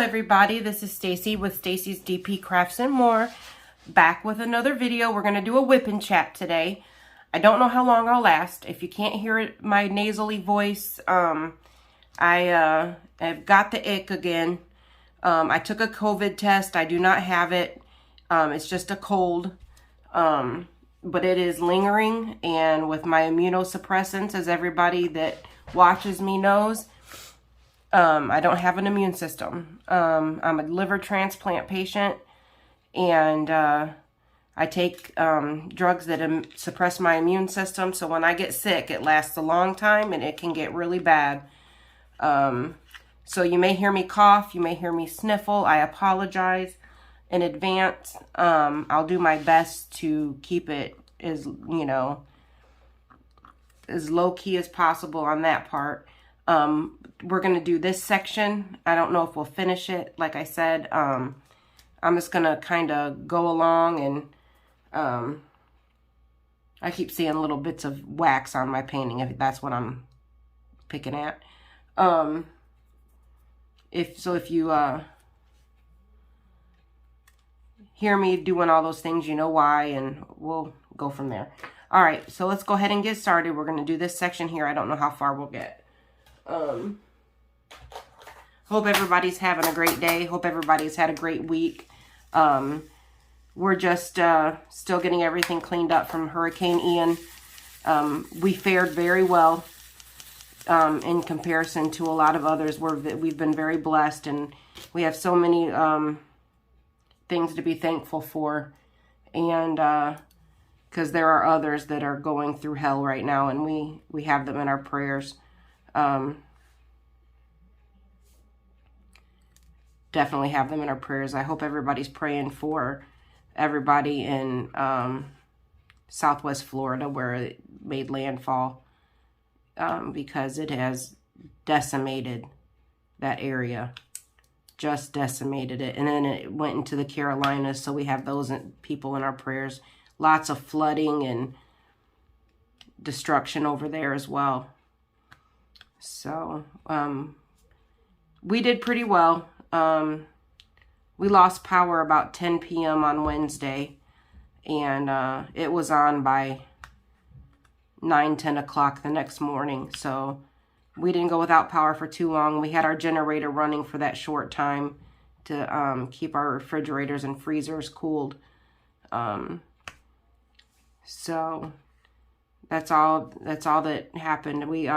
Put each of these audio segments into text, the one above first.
everybody, this is Stacy with Stacy's DP Crafts and More, back with another video. We're going to do a whip and chat today. I don't know how long I'll last. If you can't hear it, my nasally voice, I've got the ick again. I took a COVID test. I do not have it. It's just a cold, but it is lingering, and with my immunosuppressants, as everybody that watches me knows, I don't have an immune system. I'm a liver transplant patient, and I take drugs that suppress my immune system, so when I get sick, it lasts a long time, and it can get really bad. So you may hear me cough, you may hear me sniffle. I apologize in advance. I'll do my best to keep it as, as low-key as possible on that part. We're going to do this section. I don't know if we'll finish it. Like I said, I'm just going to kind of go along, and I keep seeing little bits of wax on my painting, if that's what I'm picking at. If you hear me doing all those things, you know why, and we'll go from there. All right, so let's go ahead and get started. We're going to do this section here. I don't know how far we'll get. Hope everybody's having a great day. Hope everybody's had a great week. We're just still getting everything cleaned up from Hurricane Ian. We fared very well in comparison to a lot of others. We've been very blessed, and we have so many things to be thankful for. And because there are others that are going through hell right now, and we have them in our prayers. Definitely have them in our prayers. I hope everybody's praying for everybody in Southwest Florida where it made landfall, because it has decimated that area. Just decimated it. And then it went into the Carolinas, so we have those people in our prayers. Lots of flooding and destruction over there as well. So, we did pretty well. We lost power about 10 p.m. on Wednesday, and it was on by 9-10 o'clock the next morning. So we didn't go without power for too long. We had our generator running for that short time to keep our refrigerators and freezers cooled. So that's all that happened. We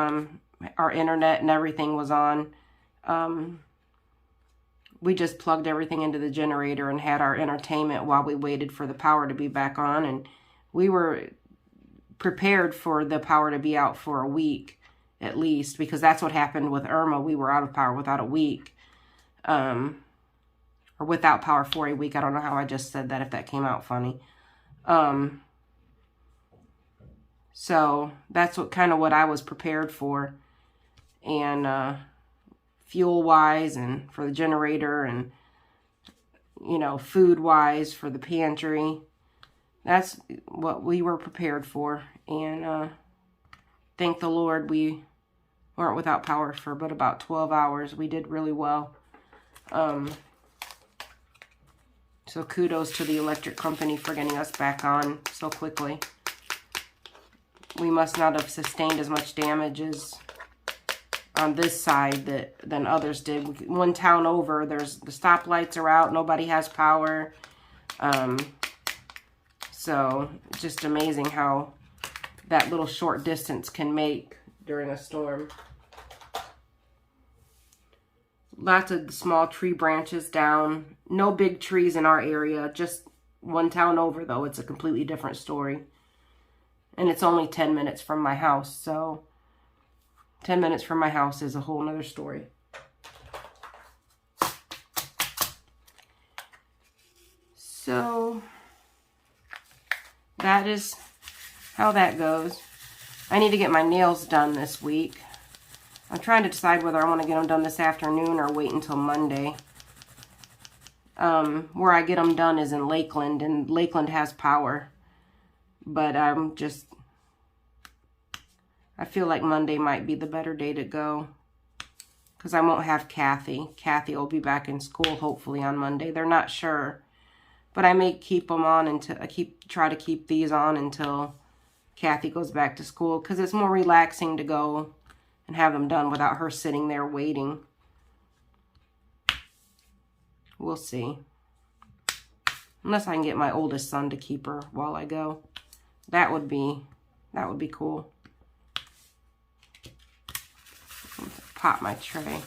our internet and everything was on. We just plugged everything into the generator and had our entertainment while we waited for the power to be back on. And we were prepared for the power to be out for a week at least, because that's what happened with Irma. We were out of power without a week, or without power for a week. I don't know how I just said that, if that came out funny. So that's what I was prepared for. And, fuel-wise, and for the generator, and, food-wise for the pantry. That's what we were prepared for. And thank the Lord we weren't without power for but about 12 hours. We did really well. So kudos to the electric company for getting us back on so quickly. We must not have sustained as much damage as on this side than others did. One town over, the stoplights are out, nobody has power. So it's just amazing how that little short distance can make during a storm. Lots of small tree branches down. No big trees in our area. Just one town over, though. It's a completely different story. And it's only 10 minutes from my house, so 10 minutes from my house is a whole nother story. So that is how that goes. I need to get my nails done this week. I'm trying to decide whether I want to get them done this afternoon or wait until Monday. Where I get them done is in Lakeland, and Lakeland has power. But I feel like Monday might be the better day to go. because I won't have Kathy. Kathy will be back in school hopefully on Monday. They're not sure, but I may keep them on until try to keep these on until Kathy goes back to school, because it's more relaxing to go and have them done without her sitting there waiting. We'll see. Unless I can get my oldest son to keep her while I go. That would be cool. Pop my tray.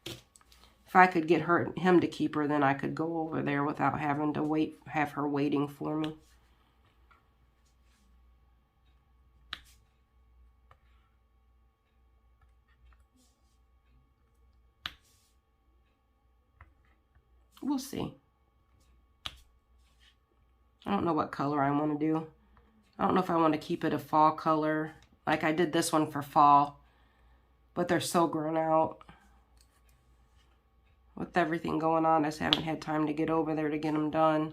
If I could get him to keep her, then I could go over there without having to have her waiting for me. We'll see. I don't know what color I want to do. I don't know if I want to keep it a fall color. Like I did this one for fall, but they're so grown out. With everything going on, I just haven't had time to get over there to get them done.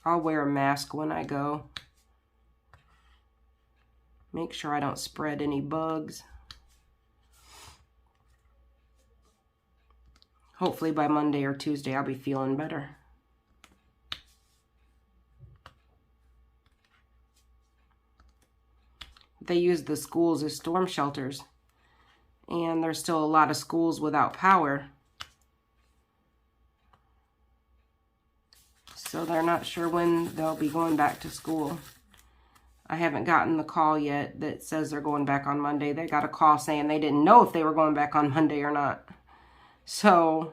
I'll wear a mask when I go. Make sure I don't spread any bugs. Hopefully by Monday or Tuesday I'll be feeling better. They use the schools as storm shelters, and there's still a lot of schools without power. So they're not sure when they'll be going back to school. I haven't gotten the call yet that says they're going back on Monday. They got a call saying they didn't know if they were going back on Monday or not. So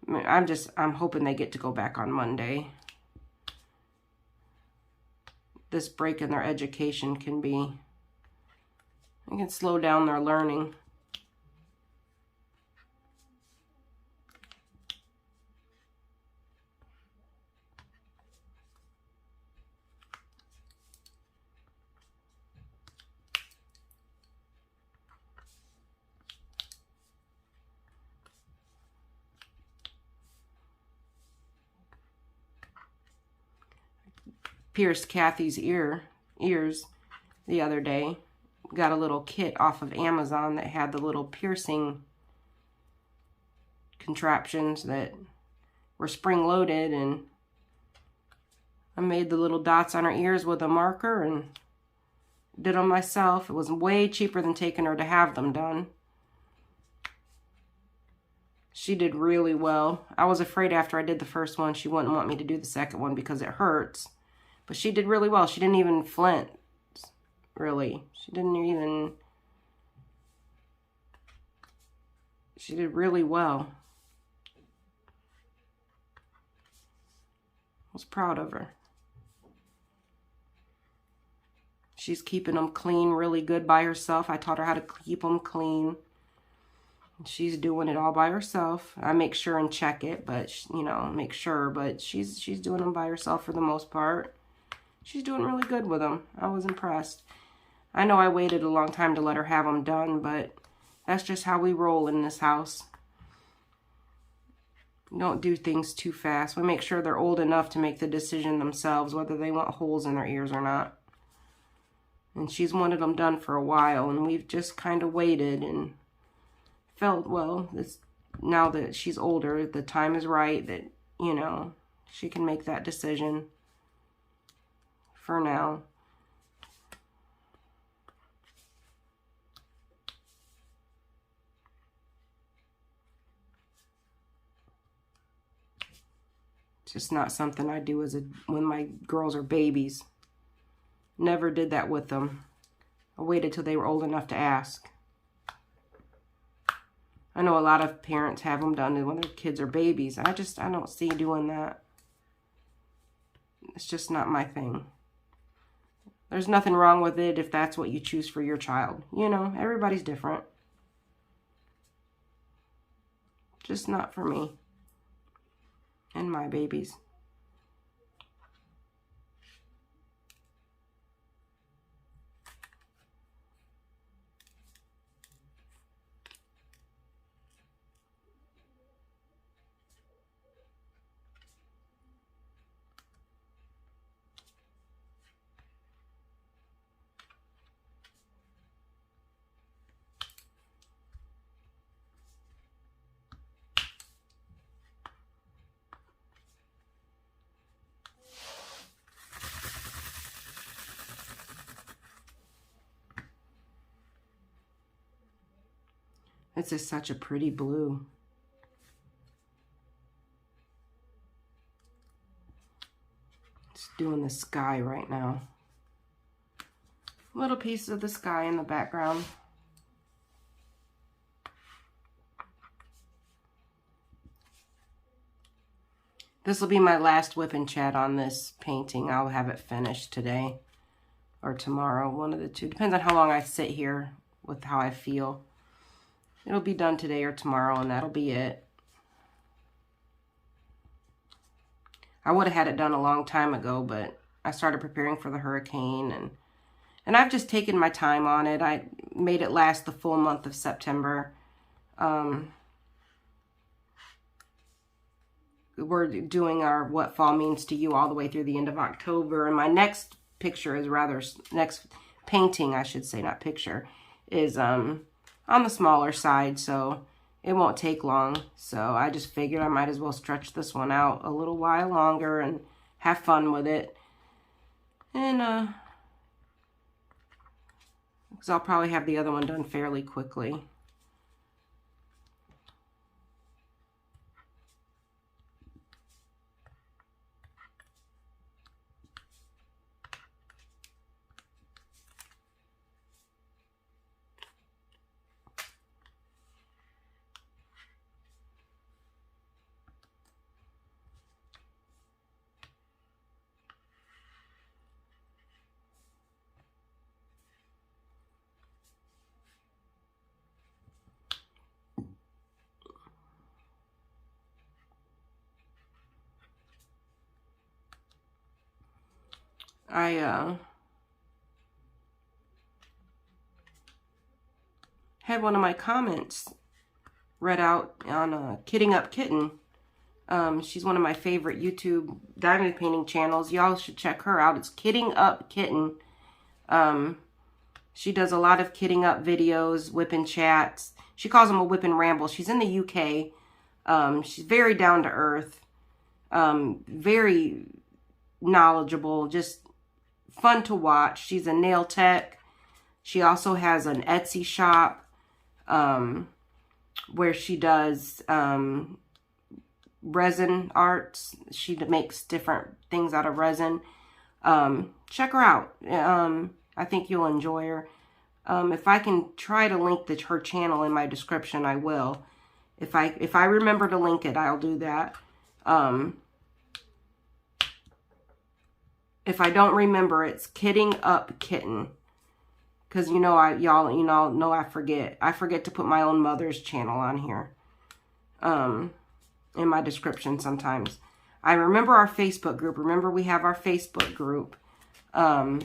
I'm hoping they get to go back on Monday. This break in their education it can slow down their learning. Pierced Kathy's ears the other day. Got a little kit off of Amazon that had the little piercing contraptions that were spring-loaded, and I made the little dots on her ears with a marker and did them myself. It was way cheaper than taking her to have them done. She did really well. I was afraid after I did the first one she wouldn't want me to do the second one because it hurts. But she did really well. She didn't even flint, really. She did really well. I was proud of her. She's keeping them clean really good by herself. I taught her how to keep them clean. She's doing it all by herself. I make sure and check it, but, make sure. But she's doing them by herself for the most part. She's doing really good with them. I was impressed. I know I waited a long time to let her have them done, but that's just how we roll in this house. We don't do things too fast. We make sure they're old enough to make the decision themselves whether they want holes in their ears or not. And she's wanted them done for a while, and we've just kind of waited and felt, well, now that she's older, the time is right that, she can make that decision for now. It's just not something I do when my girls are babies. Never did that with them. I waited till they were old enough to ask. I know a lot of parents have them done when their kids are babies. I don't see doing that. It's just not my thing. There's nothing wrong with it if that's what you choose for your child. Everybody's different. Just not for me and my babies. This is such a pretty blue. It's doing the sky right now. Little pieces of the sky in the background. This will be my last whip and chat on this painting. I'll have it finished today or tomorrow, one of the two. Depends on how long I sit here with how I feel. It'll be done today or tomorrow, and that'll be it. I would have had it done a long time ago, but I started preparing for the hurricane, and I've just taken my time on it. I made it last the full month of September. We're doing our What Fall Means to You all the way through the end of October, and my next picture is next painting, I should say, not picture, is on the smaller side, so it won't take long. So I just figured I might as well stretch this one out a little while longer and have fun with it. And because I'll probably have the other one done fairly quickly. I had one of my comments read out on Kitting Up Kitten. She's one of my favorite YouTube diamond painting channels. Y'all should check her out. It's Kitting Up Kitten. She does a lot of kitting up videos, whip and chats. She calls them a whip and ramble. She's in the UK. She's very down to earth. Very knowledgeable, just fun to watch. She's a nail tech. She also has an Etsy shop where she does resin arts. She makes different things out of resin. Check her out. I think you'll enjoy her. If I can try to link her channel in my description, I will. If I remember to link it, I'll do that. If I don't remember, it's Kitting Up Kitten. Because y'all know I forget. I forget to put my own mother's channel on here. In my description sometimes. I remember our Facebook group. Remember, we have our Facebook group. I'll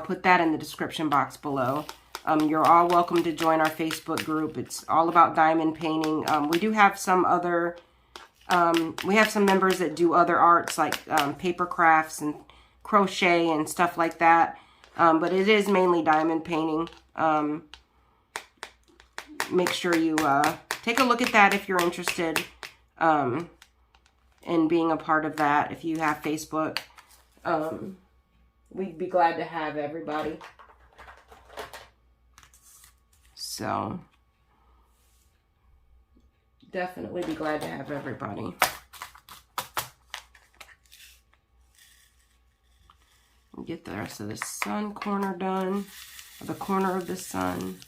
put that in the description box below. You're all welcome to join our Facebook group. It's all about diamond painting. We do have some other... we have some members that do other arts like paper crafts and crochet and stuff like that. But it is mainly diamond painting. Make sure you take a look at that if you're interested in being a part of that. If you have Facebook, we'd be glad to have everybody. So... definitely be glad to have everybody. Get the rest of the sun corner done, or the corner of the sun.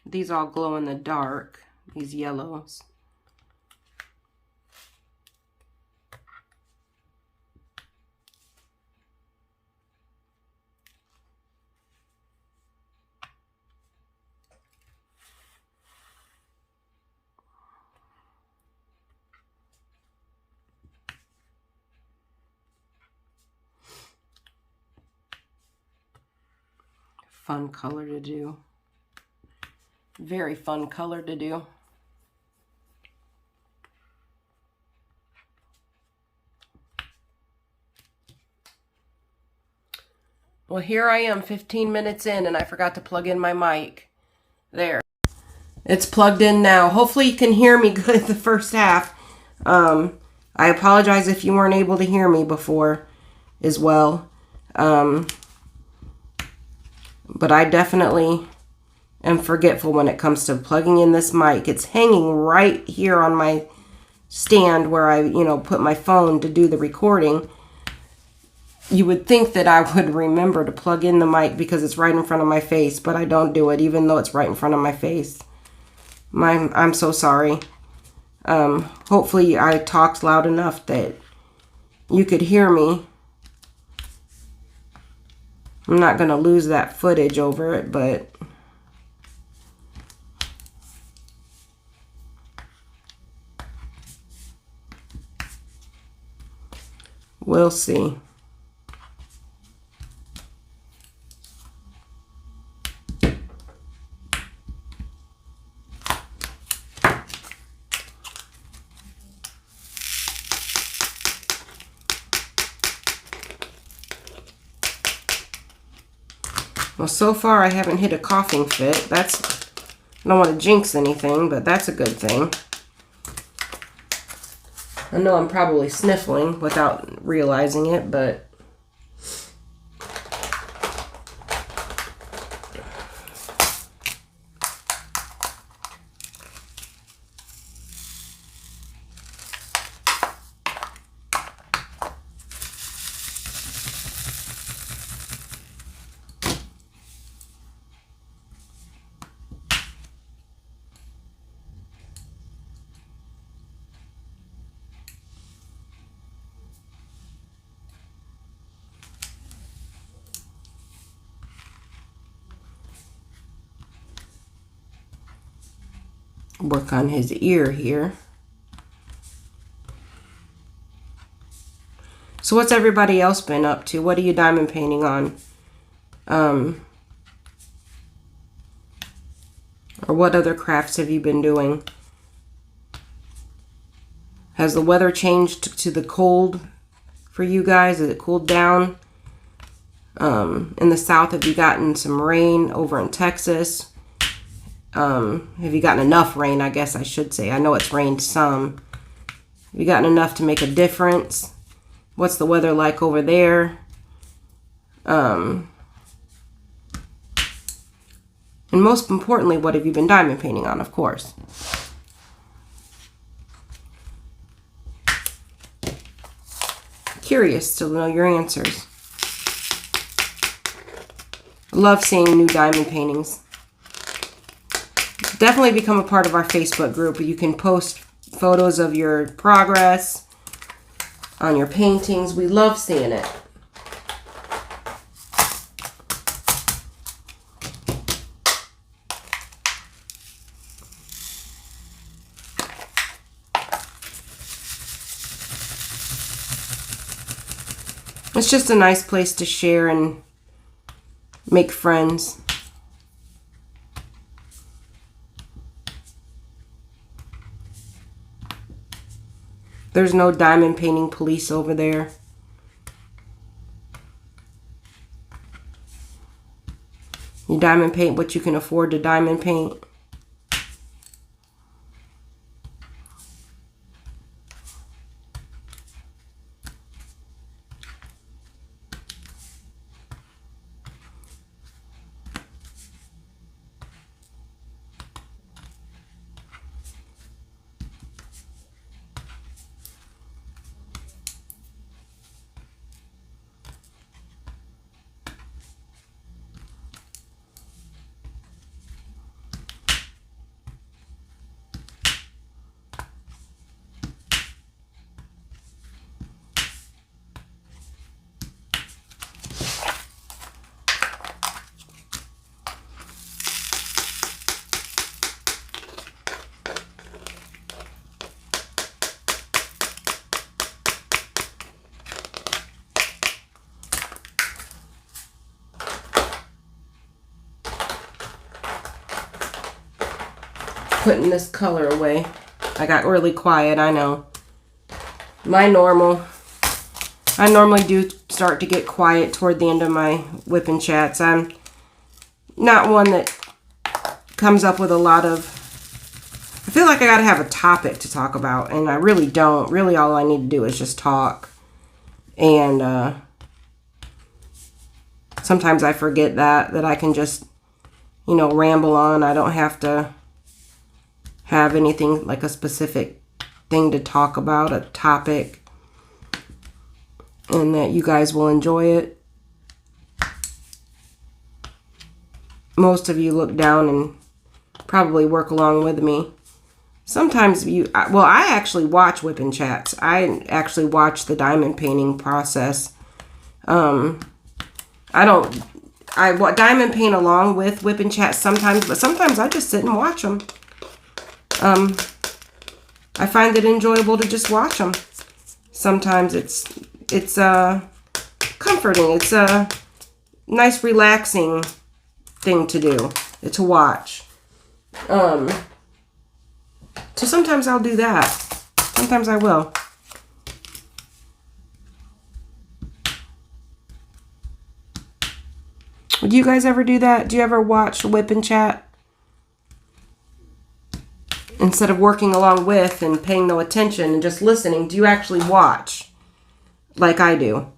These all glow in the dark, these yellows. Fun color to do. Very fun color to do. Well, here I am 15 minutes in and I forgot to plug in my mic. There. It's plugged in now. Hopefully you can hear me good the first half. I I apologize if you weren't able to hear me before as well. But I definitely am forgetful when it comes to plugging in this mic. It's hanging right here on my stand where I, put my phone to do the recording. You would think that I would remember to plug in the mic because it's right in front of my face, but I don't do it even though it's right in front of my face. I'm so sorry. Hopefully I talked loud enough that you could hear me. I'm not going to lose that footage over it, but we'll see. Well, so far I haven't hit a coughing fit. I don't want to jinx anything, but that's a good thing. I know I'm probably sniffling without realizing it, but work on his ear here. So what's everybody else been up to? What are you diamond painting on? Or what other crafts have you been doing? Has the weather changed to the cold for you guys? Has it cooled down? In the south, have you gotten some rain over in Texas? Have you gotten enough rain, I guess I should say. I know it's rained some. Have you gotten enough to make a difference? What's the weather like over there? And most importantly, what have you been diamond painting on, of course? Curious to know your answers. Love seeing new diamond paintings. Definitely become a part of our Facebook group where you can post photos of your progress on your paintings. We love seeing it. It's just a nice place to share and make friends. There's no diamond painting police over there. You diamond paint what you can afford to diamond paint. Putting this color away. I got really quiet, I know. I normally do start to get quiet toward the end of my whipping chats. I'm not one that comes up with a lot of I feel like I gotta have a topic to talk about, and I really don't. Really, all I need to do is just talk. And sometimes I forget that I can just, you know, ramble on. I don't have to have anything like a specific thing to talk about, a topic, and that you guys will enjoy it. Most of you look down and probably work along with me. Sometimes well, I actually watch whipping chats. I actually watch the diamond painting process. I diamond paint along with whipping chats sometimes, but sometimes I just sit and watch them. I find it enjoyable to just watch them. Sometimes it's comforting. It's a nice, relaxing thing to do, to watch. So sometimes I'll do that. Sometimes I will. Would you guys ever do that? Do you ever watch Whip and Chat? Instead of working along with and paying no attention and just listening, do you actually watch? Like I do.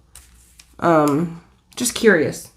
Just curious.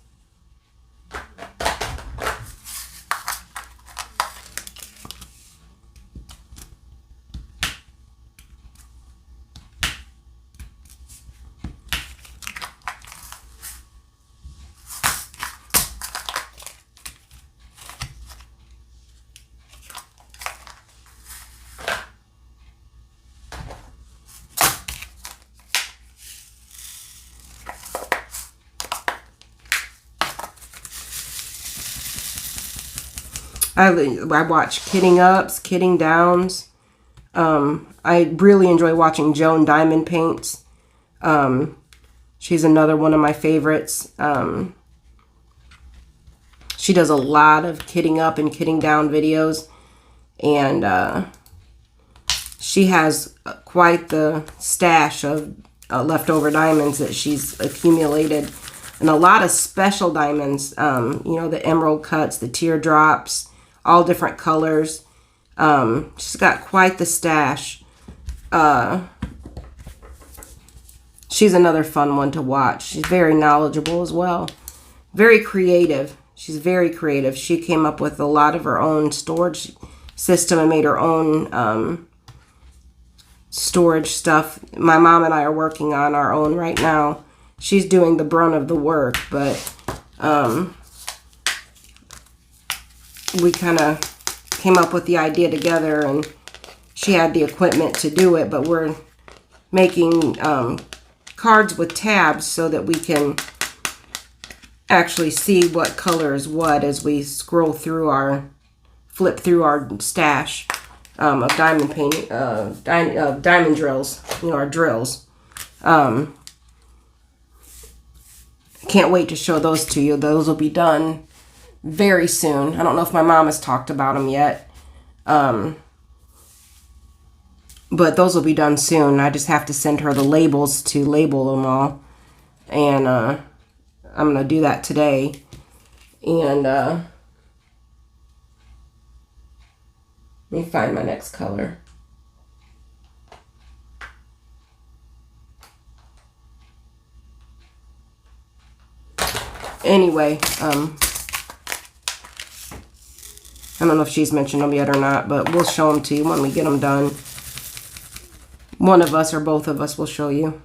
I watch Kitting Ups, Kitting Downs. I really enjoy watching Joan Diamond paints. She's another one of my favorites. She does a lot of kitting up and kitting down videos. And she has quite the stash of leftover diamonds that she's accumulated. And a lot of special diamonds, you know, the emerald cuts, the teardrops, all different colors. She's got quite the stash. She's another fun one to watch. She's very knowledgeable as well. Very creative. She's very creative. She came up with a lot of her own storage system and made her own storage stuff. My mom and I are working on our own right now. She's doing the brunt of the work, but we kind of came up with the idea together, and she had the equipment to do it, but we're making cards with tabs so that we can actually see what color is what as we scroll through flip through our stash of diamond painting, diamond drills, you know, our drills. Can't wait to show those to you. Those will be done very soon. I don't know if my mom has talked about them yet. But those will be done soon. I just have to send her the labels to label them all. And I'm going to do that today. And let me find my next color. Anyway, I don't know if she's mentioned them yet or not, but we'll show them to you when we get them done. One of us or both of us will show you.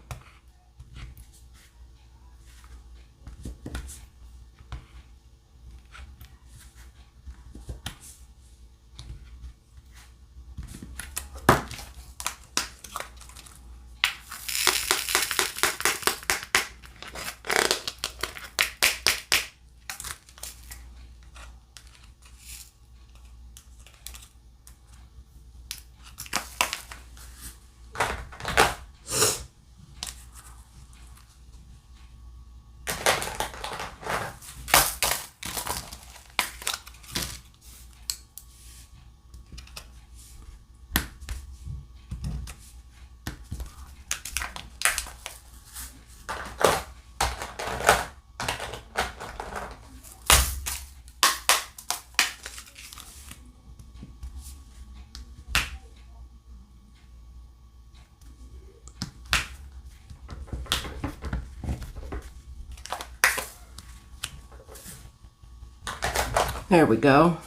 There we go.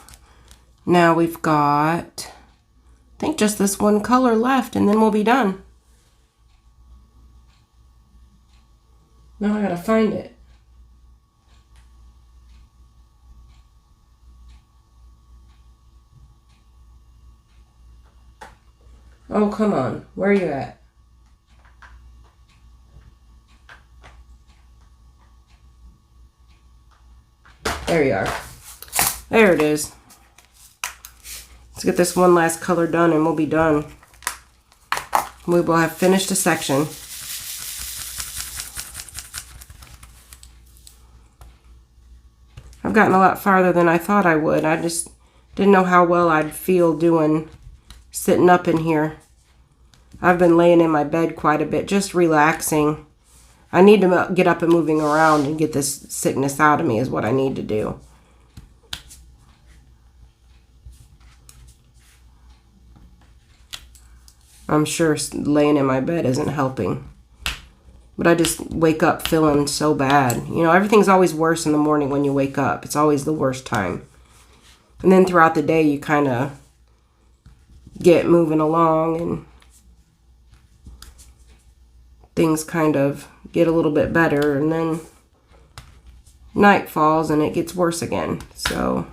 Now we've got, I think, just this one color left, and then we'll be done. Now I gotta find it. Oh, come on. Where are you at? There you are. There it is. Let's get this one last color done and we'll be done. We will have finished a section. I've gotten a lot farther than I thought I would. I just didn't know how well I'd feel doing sitting up in here. I've been laying in my bed quite a bit, just relaxing. I need to get up and moving around and get this sickness out of me is what I need to do. I'm sure laying in my bed isn't helping. But I just wake up feeling so bad. You know, everything's always worse in the morning when you wake up. It's always the worst time. And then throughout the day, you kind of get moving along and things kind of get a little bit better, and then night falls and it gets worse again. So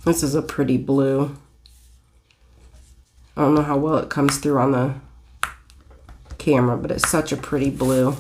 this is a pretty blue. I don't know how well it comes through on the camera, but it's such a pretty blue.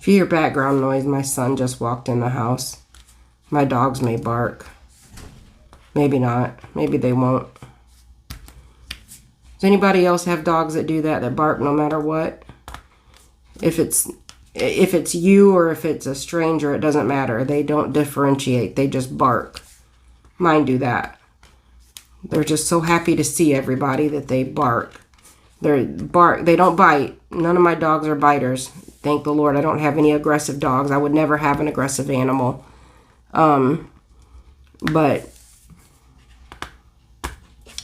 If you hear background noise, my son just walked in the house. My dogs may bark. Maybe not. Maybe they won't. Does anybody else have dogs that do that bark no matter what? If it's you or if it's a stranger, it doesn't matter. They don't differentiate. They just bark. Mine do that. They're just so happy to see everybody that they bark. They don't bite. None of my dogs are biters. Thank the Lord I don't have any aggressive dogs. I would never have an aggressive animal. But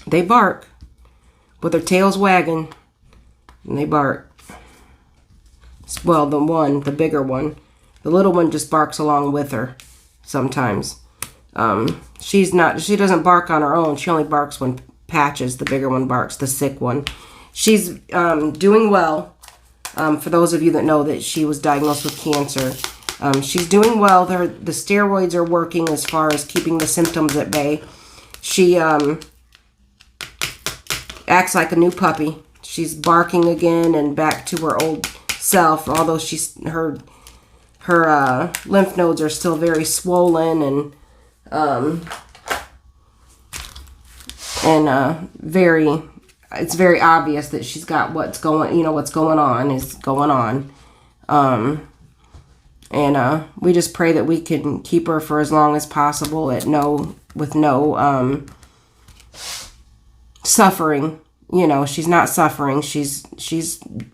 they bark with their tails wagging, and they bark. Well, the bigger one. The little one just barks along with her sometimes. She doesn't bark on her own. She only barks when Patches, the bigger one, barks, the sick one. She's doing well. For those of you that know that she was diagnosed with cancer, she's doing well. The steroids are working as far as keeping the symptoms at bay. She acts like a new puppy. She's barking again and back to her old self, although her lymph nodes are still very swollen and it's very obvious that she's got what's going on is going on. And we just pray that we can keep her for as long as possible with no suffering you know, she's not suffering. She's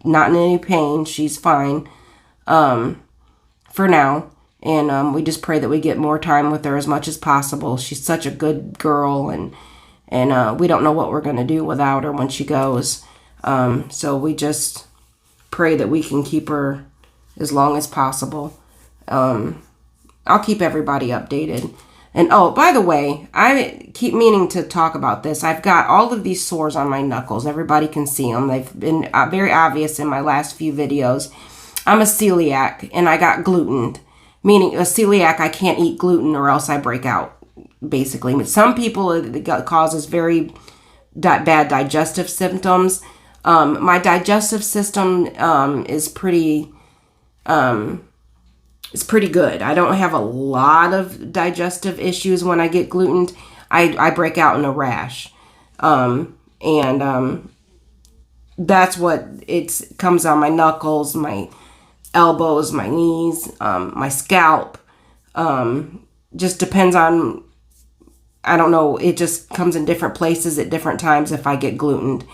not in any pain. She's fine for now. And we just pray that we get more time with her as much as possible. She's such a good girl, and we don't know what we're going to do without her when she goes. So we just pray that we can keep her as long as possible. I'll keep everybody updated. And oh, by the way, I keep meaning to talk about this. I've got all of these sores on my knuckles. Everybody can see them. They've been very obvious in my last few videos. I'm a celiac, and I got gluten. Meaning a celiac, I can't eat gluten or else I break out, basically. But some people, it causes very bad digestive symptoms. My digestive system is pretty good. I don't have a lot of digestive issues when I get gluten. I break out in a rash. That's what it comes on my knuckles, my elbows, my knees, my scalp. Just depends on, I don't know, it just comes in different places at different times if I get gluten.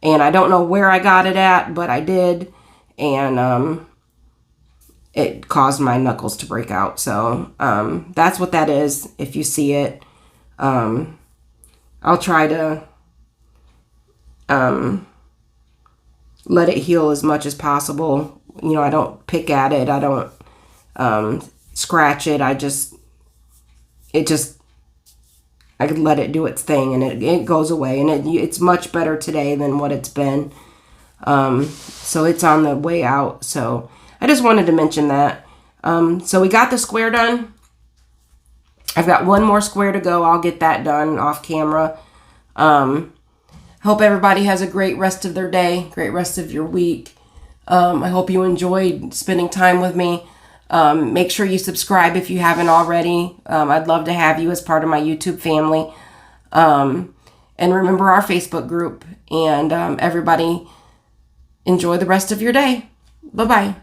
And I don't know where I got it at, but I did. And it caused my knuckles to break out. So that's what that is. If you see it, I'll try to let it heal as much as possible. You know, I don't pick at it. I don't scratch it. I can let it do its thing, and it goes away. And it's much better today than what it's been. So it's on the way out. So I just wanted to mention that. So we got the square done. I've got one more square to go. I'll get that done off camera. Hope everybody has a great rest of their day, great rest of your week. I hope you enjoyed spending time with me. Make sure you subscribe if you haven't already. I'd love to have you as part of my YouTube family. And remember our Facebook group. And everybody, enjoy the rest of your day. Bye-bye.